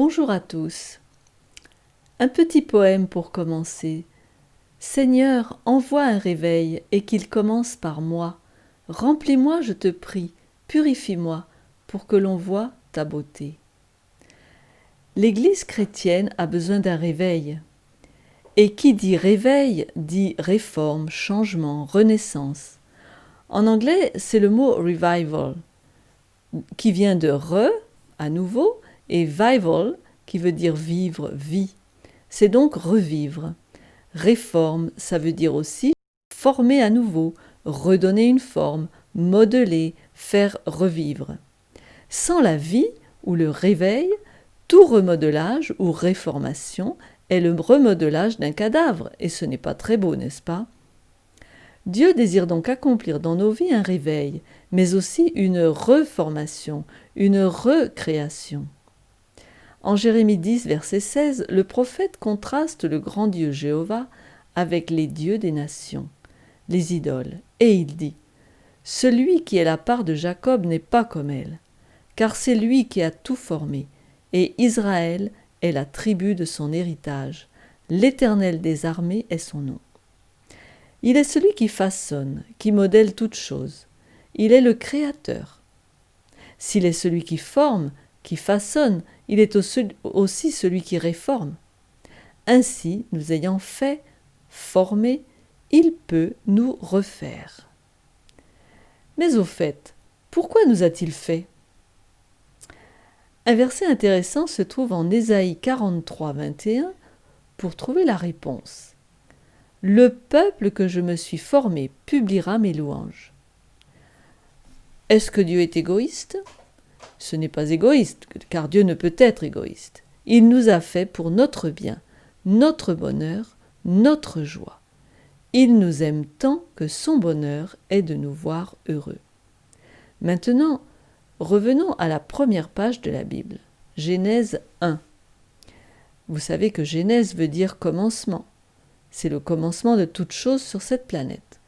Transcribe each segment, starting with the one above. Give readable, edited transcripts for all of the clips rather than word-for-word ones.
Bonjour à tous. Un petit poème pour commencer. Seigneur, envoie un réveil et qu'il commence par moi. Remplis-moi, je te prie, purifie-moi pour que l'on voie ta beauté. L'Église chrétienne a besoin d'un réveil. Et qui dit réveil dit réforme, changement, renaissance. En anglais, c'est le mot revival, qui vient de à nouveau, et vival, qui veut dire vivre, vie. C'est donc revivre. Réforme, ça veut dire aussi former à nouveau, redonner une forme, modeler, faire revivre. Sans la vie ou le réveil, tout remodelage ou réformation est le remodelage d'un cadavre, et ce n'est pas très beau, n'est-ce pas ? Dieu désire donc accomplir dans nos vies un réveil, mais aussi une reformation, une recréation. En Jérémie 10, verset 16, le prophète contraste le grand Dieu Jéhovah avec les dieux des nations, les idoles, et il dit « Celui qui est la part de Jacob n'est pas comme elle, car c'est lui qui a tout formé, et Israël est la tribu de son héritage. L'Éternel des armées est son nom. Il est celui qui façonne, qui modèle toutes choses. Il est le Créateur. S'il est celui qui forme, qui façonne, il est aussi celui qui réforme. Ainsi, nous ayant fait, formé, il peut nous refaire. Mais au fait, pourquoi nous a-t-il fait ? Un verset intéressant se trouve en Ésaïe 43, 21 pour trouver la réponse. « Le peuple que je me suis formé publiera mes louanges. » Est-ce que Dieu est égoïste ? Ce n'est pas égoïste, car Dieu ne peut être égoïste. Il nous a fait pour notre bien, notre bonheur, notre joie. Il nous aime tant que son bonheur est de nous voir heureux. Maintenant, revenons à la première page de la Bible, Genèse 1. Vous savez que Genèse veut dire commencement. C'est le commencement de toute chose sur cette planète.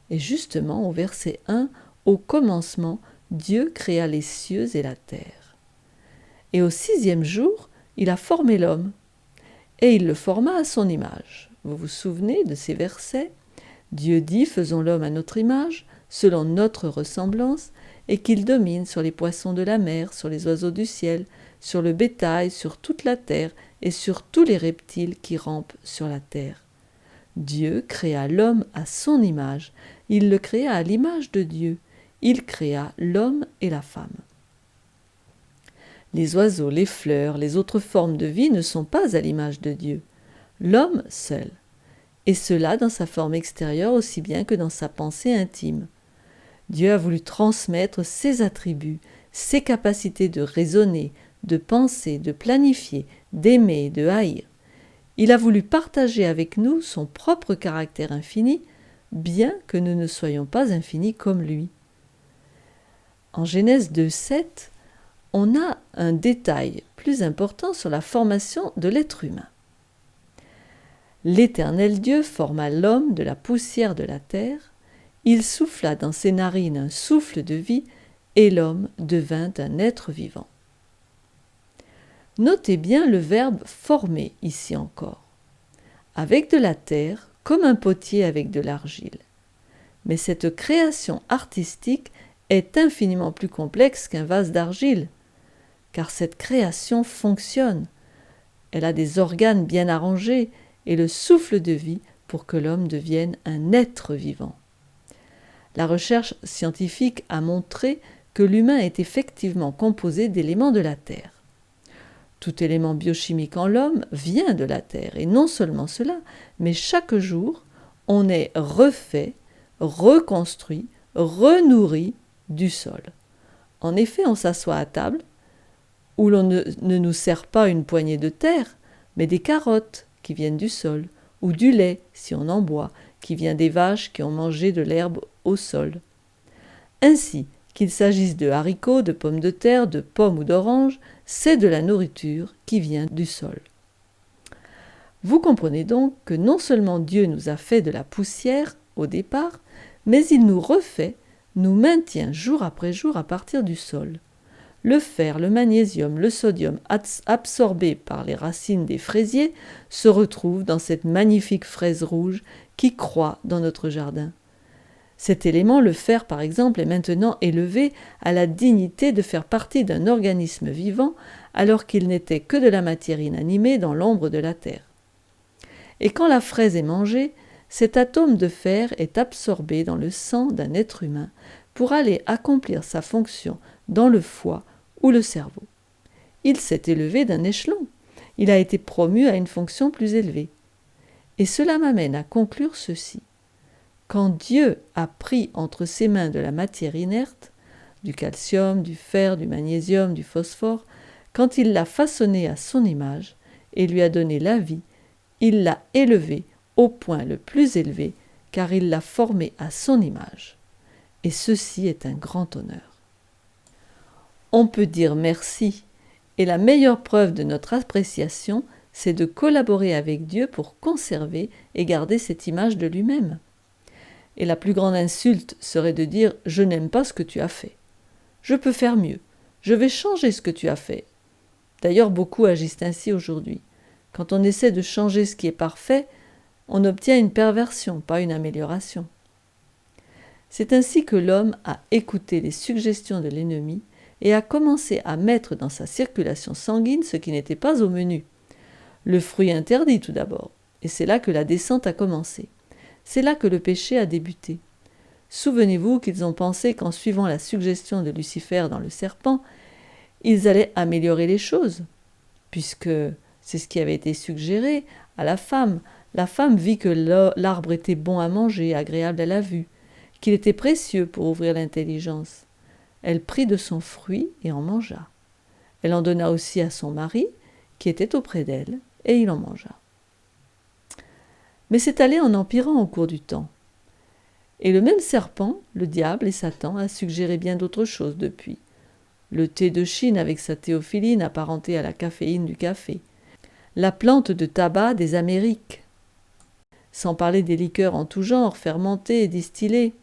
Et justement, au verset 1, au commencement, Dieu créa les cieux et la terre. Et au 6e jour, il a formé l'homme. Et il le forma à son image. Vous vous souvenez de ces versets ? Dieu dit, faisons l'homme à notre image, selon notre ressemblance, et qu'il domine sur les poissons de la mer, sur les oiseaux du ciel, sur le bétail, sur toute la terre, et sur tous les reptiles qui rampent sur la terre. Dieu créa l'homme à son image, il le créa à l'image de Dieu, il créa l'homme et la femme. Les oiseaux, les fleurs, les autres formes de vie ne sont pas à l'image de Dieu, l'homme seul, et cela dans sa forme extérieure aussi bien que dans sa pensée intime. Dieu a voulu transmettre ses attributs, ses capacités de raisonner, de penser, de planifier, d'aimer, de haïr. Il a voulu partager avec nous son propre caractère infini, bien que nous ne soyons pas infinis comme lui. En Genèse 2,7, on a un détail plus important sur la formation de l'être humain. L'Éternel Dieu forma l'homme de la poussière de la terre, il souffla dans ses narines un souffle de vie, et l'homme devint un être vivant. Notez bien le verbe « former » ici encore. Avec de la terre, comme un potier avec de l'argile. Mais cette création artistique est infiniment plus complexe qu'un vase d'argile, car cette création fonctionne. Elle a des organes bien arrangés et le souffle de vie pour que l'homme devienne un être vivant. La recherche scientifique a montré que l'humain est effectivement composé d'éléments de la terre. Tout élément biochimique en l'homme vient de la terre, et non seulement cela, mais chaque jour, on est refait, reconstruit, renourri du sol. En effet, on s'assoit à table, où l'on ne nous sert pas une poignée de terre, mais des carottes qui viennent du sol, ou du lait, si on en boit, qui vient des vaches qui ont mangé de l'herbe au sol. Ainsi, qu'il s'agisse de haricots, de pommes de terre, de pommes ou d'oranges, c'est de la nourriture qui vient du sol. Vous comprenez donc que non seulement Dieu nous a fait de la poussière au départ, mais il nous refait, nous maintient jour après jour à partir du sol. Le fer, le magnésium, le sodium, absorbés par les racines des fraisiers, se retrouvent dans cette magnifique fraise rouge qui croît dans notre jardin. Cet élément, le fer par exemple, est maintenant élevé à la dignité de faire partie d'un organisme vivant alors qu'il n'était que de la matière inanimée dans l'ombre de la terre. Et quand la fraise est mangée, cet atome de fer est absorbé dans le sang d'un être humain pour aller accomplir sa fonction dans le foie ou le cerveau. Il s'est élevé d'un échelon, il a été promu à une fonction plus élevée. Et cela m'amène à conclure ceci. Quand Dieu a pris entre ses mains de la matière inerte, du calcium, du fer, du magnésium, du phosphore, quand il l'a façonné à son image et lui a donné la vie, il l'a élevé au point le plus élevé, car il l'a formé à son image. Et ceci est un grand honneur. On peut dire merci, et la meilleure preuve de notre appréciation, c'est de collaborer avec Dieu pour conserver et garder cette image de lui-même. Et la plus grande insulte serait de dire « je n'aime pas ce que tu as fait ». Je peux faire mieux, je vais changer ce que tu as fait. D'ailleurs, beaucoup agissent ainsi aujourd'hui. Quand on essaie de changer ce qui est parfait, on obtient une perversion, pas une amélioration. C'est ainsi que l'homme a écouté les suggestions de l'ennemi et a commencé à mettre dans sa circulation sanguine ce qui n'était pas au menu. Le fruit interdit tout d'abord, et c'est là que la descente a commencé. C'est là que le péché a débuté. Souvenez-vous qu'ils ont pensé qu'en suivant la suggestion de Lucifer dans le serpent, ils allaient améliorer les choses, puisque c'est ce qui avait été suggéré à la femme. La femme vit que l'arbre était bon à manger, agréable à la vue, qu'il était précieux pour ouvrir l'intelligence. Elle prit de son fruit et en mangea. Elle en donna aussi à son mari, qui était auprès d'elle, et il en mangea. Mais c'est allé en empirant au cours du temps. Et le même serpent, le diable et Satan, a suggéré bien d'autres choses depuis. Le thé de Chine avec sa théophyline apparentée à la caféine du café. La plante de tabac des Amériques. Sans parler des liqueurs en tout genre, fermentées et distillées.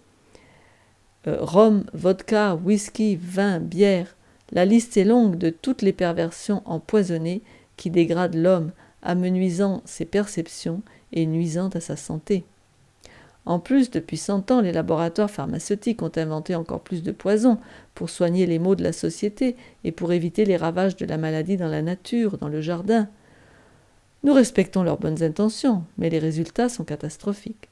Rhum, vodka, whisky, vin, bière. La liste est longue de toutes les perversions empoisonnées qui dégradent l'homme, amenuisant ses perceptions et nuisant à sa santé. En plus, depuis 100 ans, les laboratoires pharmaceutiques ont inventé encore plus de poisons pour soigner les maux de la société et pour éviter les ravages de la maladie dans la nature, dans le jardin. Nous respectons leurs bonnes intentions, mais les résultats sont catastrophiques.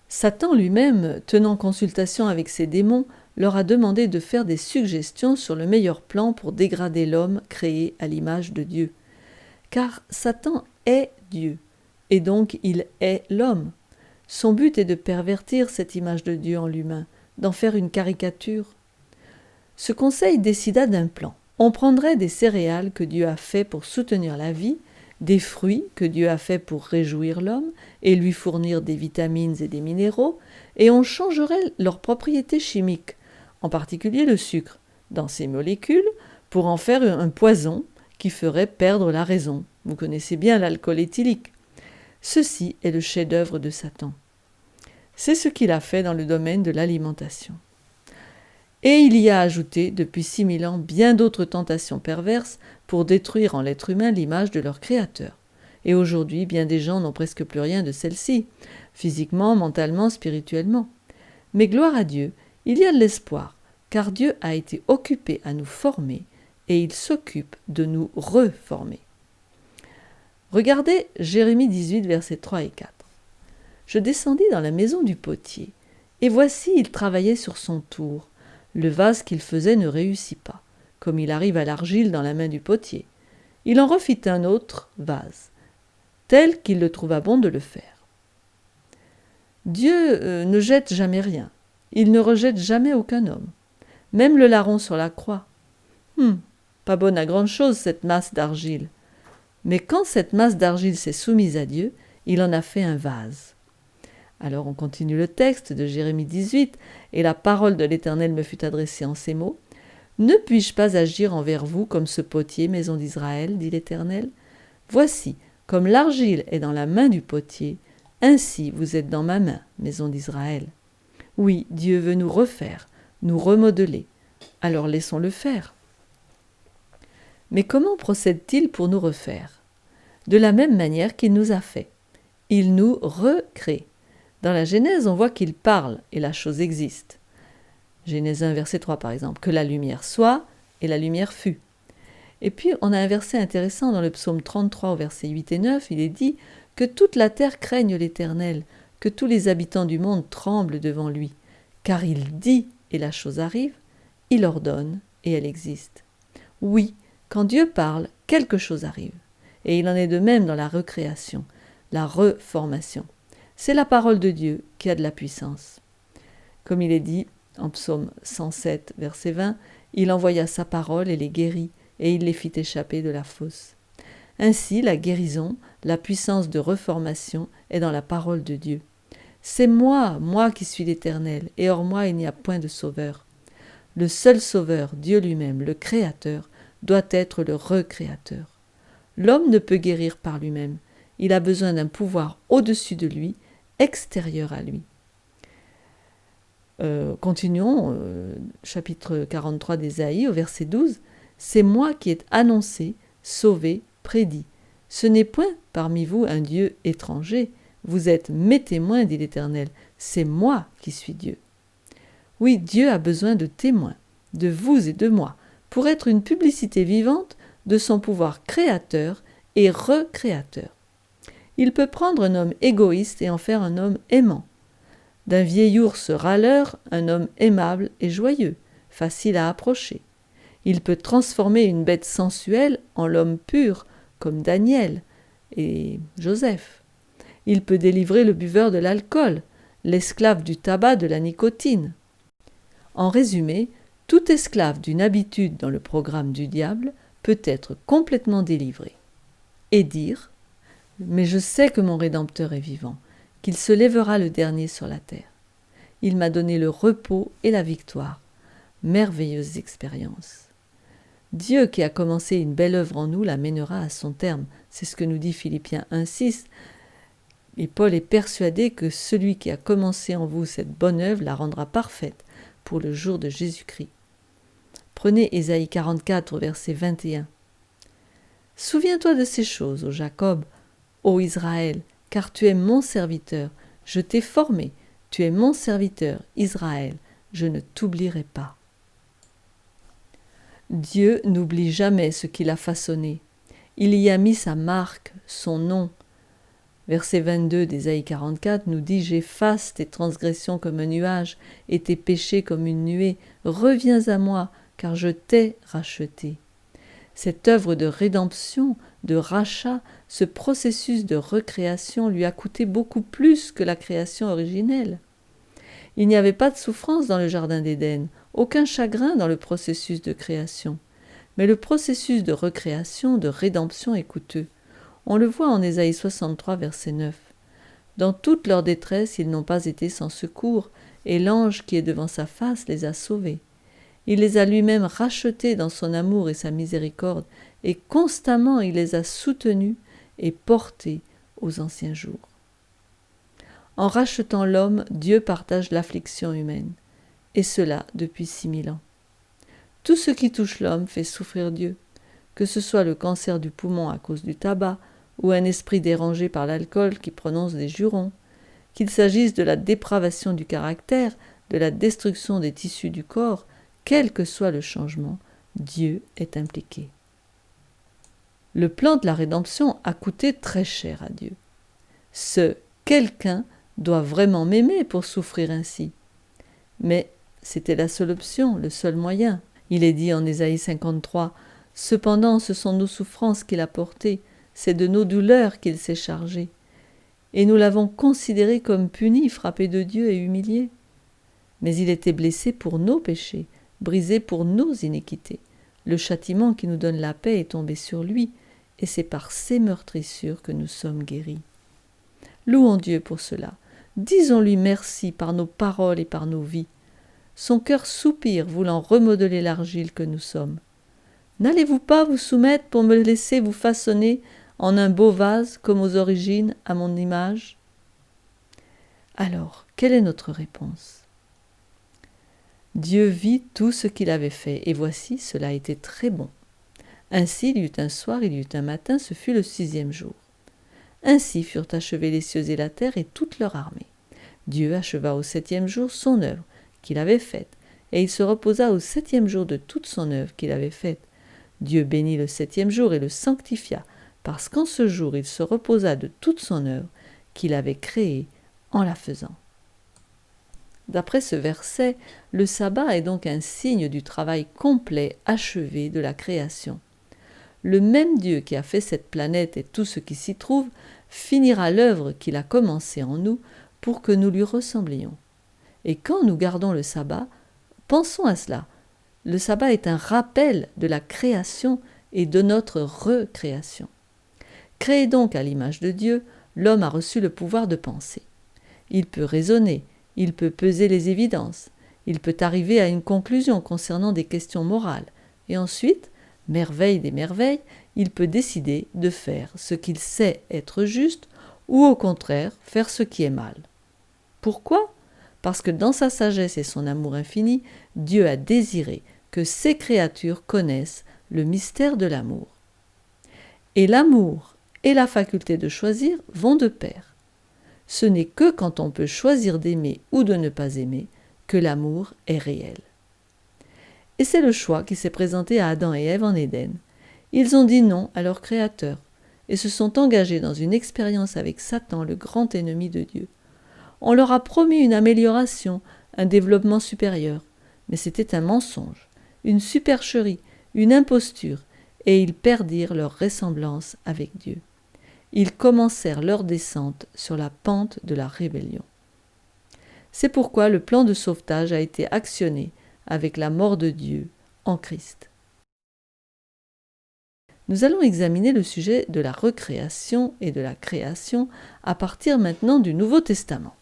Satan lui-même, tenant consultation avec ses démons, leur a demandé de faire des suggestions sur le meilleur plan pour dégrader l'homme créé à l'image de Dieu. Car Satan est Dieu, et donc il est l'homme. Son but est de pervertir cette image de Dieu en l'humain, d'en faire une caricature. Ce conseil décida d'un plan. On prendrait des céréales que Dieu a fait pour soutenir la vie, des fruits que Dieu a fait pour réjouir l'homme et lui fournir des vitamines et des minéraux, et on changerait leurs propriétés chimiques, en particulier le sucre, dans ces molécules, pour en faire un poison qui ferait perdre la raison. Vous connaissez bien l'alcool éthylique. Ceci est le chef-d'œuvre de Satan. C'est ce qu'il a fait dans le domaine de l'alimentation. Et il y a ajouté, depuis 6000 ans, bien d'autres tentations perverses pour détruire en l'être humain l'image de leur Créateur. Et aujourd'hui, bien des gens n'ont presque plus rien de celle-ci, physiquement, mentalement, spirituellement. Mais gloire à Dieu, il y a de l'espoir, car Dieu a été occupé à nous former et il s'occupe de nous reformer. Regardez Jérémie 18, versets 3 et 4. Je descendis dans la maison du potier, et voici, il travaillait sur son tour. Le vase qu'il faisait ne réussit pas, comme il arrive à l'argile dans la main du potier. Il en refit un autre vase, tel qu'il le trouva bon de le faire. Dieu ne jette jamais rien. Il ne rejette jamais aucun homme. Même le larron sur la croix. Pas bonne à grande chose, cette masse d'argile. Mais quand cette masse d'argile s'est soumise à Dieu, il en a fait un vase. Alors on continue le texte de Jérémie 18, et la parole de l'Éternel me fut adressée en ces mots. « Ne puis-je pas agir envers vous comme ce potier, maison d'Israël, dit l'Éternel ? Voici, comme l'argile est dans la main du potier, ainsi vous êtes dans ma main, maison d'Israël. Oui, Dieu veut nous refaire, nous remodeler. Alors laissons-le faire. Mais comment procède-t-il pour nous refaire? De la même manière qu'il nous a fait. Il nous recrée. Dans la Genèse, on voit qu'il parle et la chose existe. Genèse 1, verset 3 par exemple, que la lumière soit et la lumière fut. Et puis on a un verset intéressant dans le psaume 33 au verset 8 et 9, il est dit que toute la terre craigne l'Éternel, que tous les habitants du monde tremblent devant lui, car il dit et la chose arrive, il ordonne et elle existe. Oui, quand Dieu parle, quelque chose arrive. Et il en est de même dans la recréation, la reformation. C'est la parole de Dieu qui a de la puissance. Comme il est dit en psaume 107, verset 20, il envoya sa parole et les guérit, et il les fit échapper de la fosse. Ainsi, la guérison, la puissance de reformation est dans la parole de Dieu. C'est moi qui suis l'Éternel, et hors moi il n'y a point de sauveur. Le seul sauveur, Dieu lui-même, le Créateur, doit être le recréateur. L'homme ne peut guérir par lui-même. Il a besoin d'un pouvoir au-dessus de lui, extérieur à lui. Continuons, chapitre 43 d'Ésaïe, au verset 12. « C'est moi qui ai annoncé, sauvé, prédit. Ce n'est point parmi vous un Dieu étranger. Vous êtes mes témoins, dit l'Éternel. C'est moi qui suis Dieu. » Oui, Dieu a besoin de témoins, de vous et de moi, pour être une publicité vivante de son pouvoir créateur et recréateur. Il peut prendre un homme égoïste et en faire un homme aimant. D'un vieil ours râleur, un homme aimable et joyeux, facile à approcher. Il peut transformer une bête sensuelle en l'homme pur, comme Daniel et Joseph. Il peut délivrer le buveur de l'alcool, l'esclave du tabac, de la nicotine. En résumé, tout esclave d'une habitude dans le programme du diable peut être complètement délivré. Et dire « Mais je sais que mon Rédempteur est vivant, qu'il se lèvera le dernier sur la terre. Il m'a donné le repos et la victoire. » Merveilleuse expérience. Dieu qui a commencé une belle œuvre en nous la mènera à son terme. C'est ce que nous dit Philippiens 1,6. Et Paul est persuadé que celui qui a commencé en vous cette bonne œuvre la rendra parfaite pour le jour de Jésus-Christ. Prenez Ésaïe 44, verset 21. « Souviens-toi de ces choses, ô Jacob, ô Israël, car tu es mon serviteur, je t'ai formé, tu es mon serviteur, Israël, je ne t'oublierai pas. » Dieu n'oublie jamais ce qu'il a façonné. Il y a mis sa marque, son nom. Verset 22 d'Ésaïe 44 nous dit « J'efface tes transgressions comme un nuage et tes péchés comme une nuée. Reviens à moi, car je t'ai racheté. » Cette œuvre de rédemption, de rachat, ce processus de recréation lui a coûté beaucoup plus que la création originelle. Il n'y avait pas de souffrance dans le jardin d'Éden, aucun chagrin dans le processus de création. Mais le processus de recréation, de rédemption est coûteux. On le voit en Ésaïe 63, verset 9. « Dans toute leur détresse, ils n'ont pas été sans secours, et l'ange qui est devant sa face les a sauvés. Il les a lui-même rachetés dans son amour et sa miséricorde, et constamment il les a soutenus et portés aux anciens jours. » En rachetant l'homme, Dieu partage l'affliction humaine, et cela depuis 6000 ans. Tout ce qui touche l'homme fait souffrir Dieu, que ce soit le cancer du poumon à cause du tabac, ou un esprit dérangé par l'alcool qui prononce des jurons, qu'il s'agisse de la dépravation du caractère, de la destruction des tissus du corps, quel que soit le changement, Dieu est impliqué. Le plan de la rédemption a coûté très cher à Dieu. Ce quelqu'un doit vraiment m'aimer pour souffrir ainsi. Mais c'était la seule option, le seul moyen. Il est dit en Ésaïe 53, « Cependant, ce sont nos souffrances qu'il a portées, c'est de nos douleurs qu'il s'est chargé. Et nous l'avons considéré comme puni, frappé de Dieu et humilié. Mais il était blessé pour nos péchés, brisé pour nos iniquités. Le châtiment qui nous donne la paix est tombé sur lui, et c'est par ses meurtrissures que nous sommes guéris. » Louons Dieu pour cela. Disons-lui merci par nos paroles et par nos vies. Son cœur soupire, voulant remodeler l'argile que nous sommes. N'allez-vous pas vous soumettre pour me laisser vous façonner en un beau vase comme aux origines à mon image? Alors, quelle est notre réponse? Dieu vit tout ce qu'il avait fait, et voici, cela était très bon. Ainsi il y eut un soir, il y eut un matin, ce fut le 6e jour. Ainsi furent achevés les cieux et la terre et toute leur armée. Dieu acheva au 7e jour son œuvre qu'il avait faite, et il se reposa au 7e jour de toute son œuvre qu'il avait faite. Dieu bénit le 7e jour et le sanctifia, parce qu'en ce jour il se reposa de toute son œuvre qu'il avait créée en la faisant. D'après ce verset, le sabbat est donc un signe du travail complet, achevé de la création. Le même Dieu qui a fait cette planète et tout ce qui s'y trouve finira l'œuvre qu'il a commencée en nous pour que nous lui ressemblions. Et quand nous gardons le sabbat, pensons à cela. Le sabbat est un rappel de la création et de notre recréation. Créé donc à l'image de Dieu, l'homme a reçu le pouvoir de penser. Il peut raisonner, il peut peser les évidences, il peut arriver à une conclusion concernant des questions morales, et ensuite, merveille des merveilles, il peut décider de faire ce qu'il sait être juste ou au contraire faire ce qui est mal. Pourquoi ? Parce que dans sa sagesse et son amour infini, Dieu a désiré que ses créatures connaissent le mystère de l'amour. Et l'amour et la faculté de choisir vont de pair. Ce n'est que quand on peut choisir d'aimer ou de ne pas aimer que l'amour est réel. Et c'est le choix qui s'est présenté à Adam et Ève en Éden. Ils ont dit non à leur Créateur et se sont engagés dans une expérience avec Satan, le grand ennemi de Dieu. On leur a promis une amélioration, un développement supérieur, mais c'était un mensonge, une supercherie, une imposture, et ils perdirent leur ressemblance avec Dieu. Ils commencèrent leur descente sur la pente de la rébellion. C'est pourquoi le plan de sauvetage a été actionné avec la mort de Dieu en Christ. Nous allons examiner le sujet de la recréation et de la création à partir maintenant du Nouveau Testament.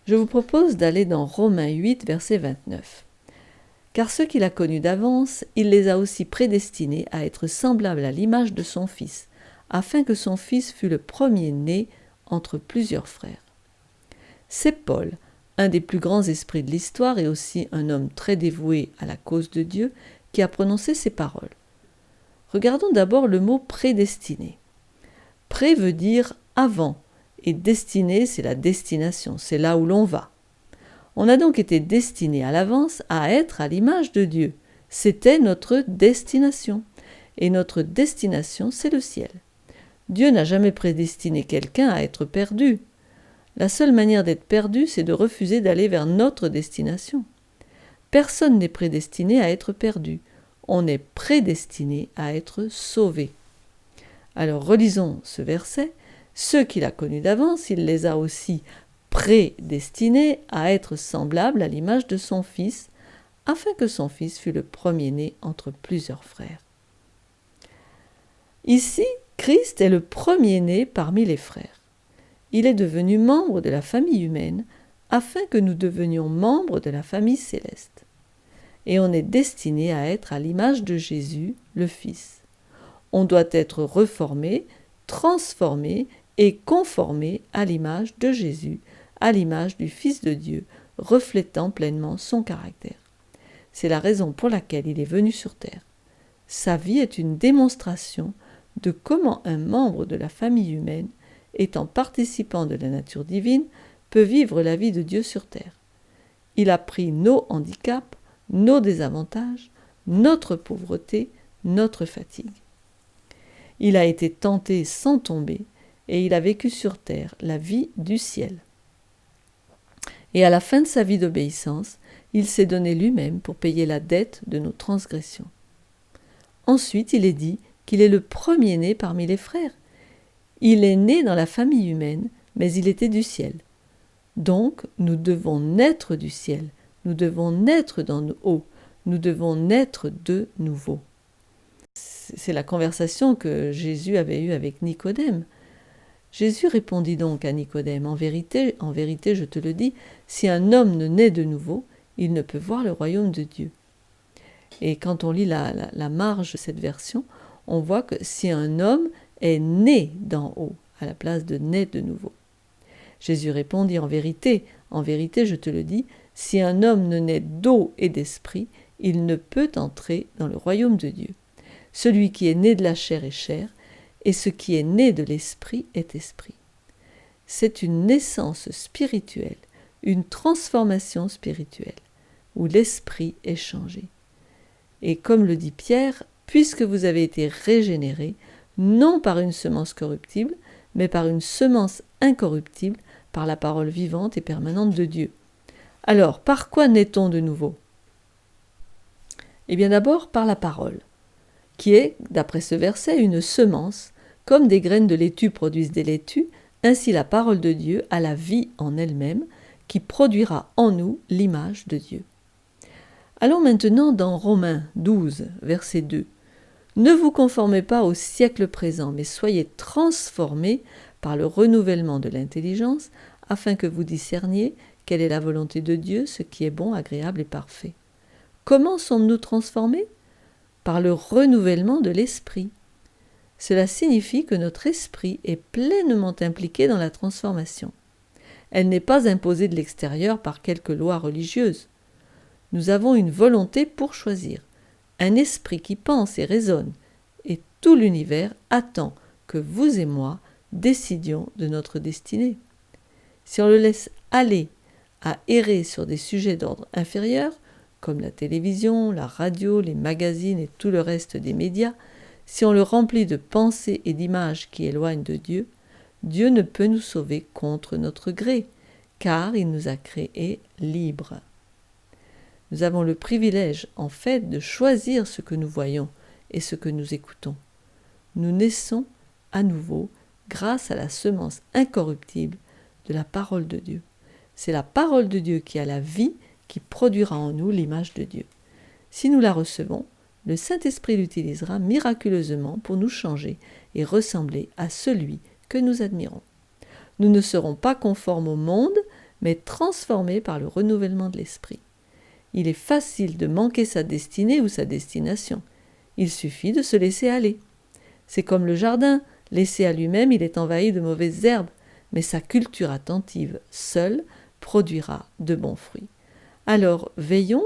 Je vous propose d'aller dans Romains 8, verset 29. « Car ceux qu'il a connus d'avance, il les a aussi prédestinés à être semblables à l'image de son Fils, afin que son Fils fût le premier-né entre plusieurs frères. » C'est Paul, un des plus grands esprits de l'histoire et aussi un homme très dévoué à la cause de Dieu, qui a prononcé ces paroles. Regardons d'abord le mot « prédestiné ». « Pré » veut dire « avant » et « destiné » c'est la destination, c'est là où l'on va. On a donc été destiné à l'avance à être à l'image de Dieu. C'était notre destination. Et notre destination, c'est le ciel. Dieu n'a jamais prédestiné quelqu'un à être perdu. La seule manière d'être perdu, c'est de refuser d'aller vers notre destination. Personne n'est prédestiné à être perdu. On est prédestiné à être sauvé. Alors relisons ce verset. Ceux qu'il a connus d'avance, il les a aussi prédestinés à être semblables à l'image de son Fils, afin que son Fils fût le premier-né entre plusieurs frères. Ici, Christ est le premier-né parmi les frères. Il est devenu membre de la famille humaine, afin que nous devenions membres de la famille céleste. Et on est destiné à être à l'image de Jésus, le Fils. On doit être reformé, transformé et conformé à l'image de Jésus, à l'image du Fils de Dieu, reflétant pleinement son caractère. C'est la raison pour laquelle il est venu sur terre. Sa vie est une démonstration de comment un membre de la famille humaine, étant participant de la nature divine, peut vivre la vie de Dieu sur terre. Il a pris nos handicaps, nos désavantages, notre pauvreté, notre fatigue. Il a été tenté sans tomber, et il a vécu sur terre la vie du ciel. Et à la fin de sa vie d'obéissance, il s'est donné lui-même pour payer la dette de nos transgressions. Ensuite, il est dit qu'il est le premier-né parmi les frères. Il est né dans la famille humaine, mais il était du ciel. Donc, nous devons naître du ciel, nous devons naître d'en haut, nous devons naître de nouveau. C'est la conversation que Jésus avait eue avec Nicodème. Jésus répondit donc à Nicodème, en vérité, je te le dis, si un homme ne naît de nouveau, il ne peut voir le royaume de Dieu. Et quand on lit la marge de cette version, on voit que si un homme est né d'en haut, à la place de né de nouveau. Jésus répondit, en vérité, je te le dis, si un homme ne naît d'eau et d'esprit, il ne peut entrer dans le royaume de Dieu. Celui qui est né de la chair est chair, et ce qui est né de l'esprit est esprit. C'est une naissance spirituelle, une transformation spirituelle, où l'esprit est changé. Et comme le dit Pierre, puisque vous avez été régénérés, non par une semence corruptible, mais par une semence incorruptible, par la parole vivante et permanente de Dieu. Alors, par quoi naît-on de nouveau ? Eh bien d'abord par la parole, qui est, d'après ce verset, une semence, comme des graines de laitue produisent des laitues, ainsi la parole de Dieu a la vie en elle-même, qui produira en nous l'image de Dieu. Allons maintenant dans Romains 12, verset 2. « Ne vous conformez pas au siècle présent, mais soyez transformés par le renouvellement de l'intelligence, afin que vous discerniez quelle est la volonté de Dieu, ce qui est bon, agréable et parfait. » Comment sommes-nous transformés ? Par le renouvellement de l'esprit. Cela signifie que notre esprit est pleinement impliqué dans la transformation. Elle n'est pas imposée de l'extérieur par quelques lois religieuses. Nous avons une volonté pour choisir, un esprit qui pense et raisonne, et tout l'univers attend que vous et moi décidions de notre destinée. Si on le laisse aller à errer sur des sujets d'ordre inférieur, comme la télévision, la radio, les magazines et tout le reste des médias, si on le remplit de pensées et d'images qui éloignent de Dieu, Dieu ne peut nous sauver contre notre gré, car il nous a créés libres. Nous avons le privilège, en fait, de choisir ce que nous voyons et ce que nous écoutons. Nous naissons à nouveau grâce à la semence incorruptible de la parole de Dieu. C'est la parole de Dieu qui a la vie, qui produira en nous l'image de Dieu. Si nous la recevons, le Saint-Esprit l'utilisera miraculeusement pour nous changer et ressembler à celui que nous admirons. Nous ne serons pas conformes au monde, mais transformés par le renouvellement de l'esprit. Il est facile de manquer sa destinée ou sa destination. Il suffit de se laisser aller. C'est comme le jardin, laissé à lui-même, il est envahi de mauvaises herbes, mais sa culture attentive, seule, produira de bons fruits. Alors veillons,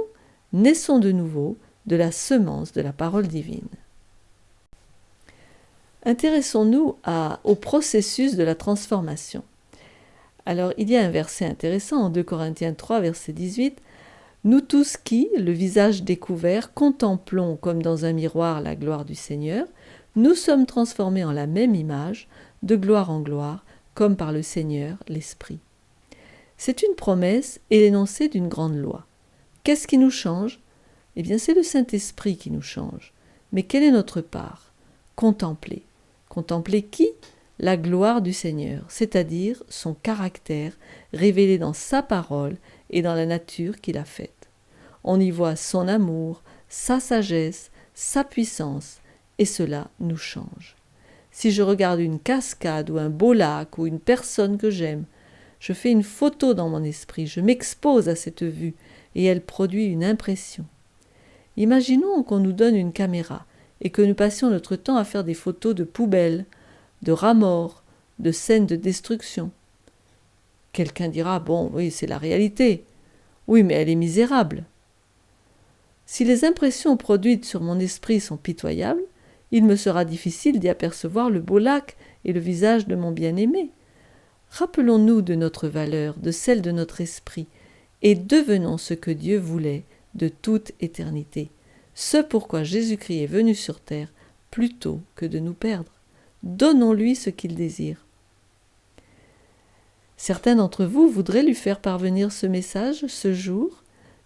naissons de nouveau de la semence de la parole divine. Intéressons-nous au processus de la transformation. Alors il y a un verset intéressant en 2 Corinthiens 3, verset 18. « Nous tous qui, le visage découvert, contemplons comme dans un miroir la gloire du Seigneur, nous sommes transformés en la même image, de gloire en gloire, comme par le Seigneur, l'Esprit. » C'est une promesse et l'énoncé d'une grande loi. Qu'est-ce qui nous change ? Eh bien, c'est le Saint-Esprit qui nous change. Mais quelle est notre part ? Contempler. Contempler qui ? La gloire du Seigneur, c'est-à-dire son caractère révélé dans sa parole et dans la nature qu'il a faite. On y voit son amour, sa sagesse, sa puissance, et cela nous change. Si je regarde une cascade ou un beau lac ou une personne que j'aime, je fais une photo dans mon esprit, je m'expose à cette vue et elle produit une impression. Imaginons qu'on nous donne une caméra et que nous passions notre temps à faire des photos de poubelles, de rats morts, de scènes de destruction. Quelqu'un dira « Bon, oui, c'est la réalité. Oui, mais elle est misérable. » Si les impressions produites sur mon esprit sont pitoyables, il me sera difficile d'y apercevoir le beau lac et le visage de mon bien-aimé. Rappelons-nous de notre valeur, de celle de notre esprit, et devenons ce que Dieu voulait de toute éternité, ce pourquoi Jésus-Christ est venu sur terre plutôt que de nous perdre. Donnons-lui ce qu'il désire. Certains d'entre vous voudraient lui faire parvenir ce message ce jour,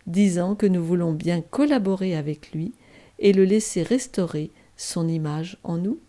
disant que nous voulons bien collaborer avec lui et le laisser restaurer son image en nous.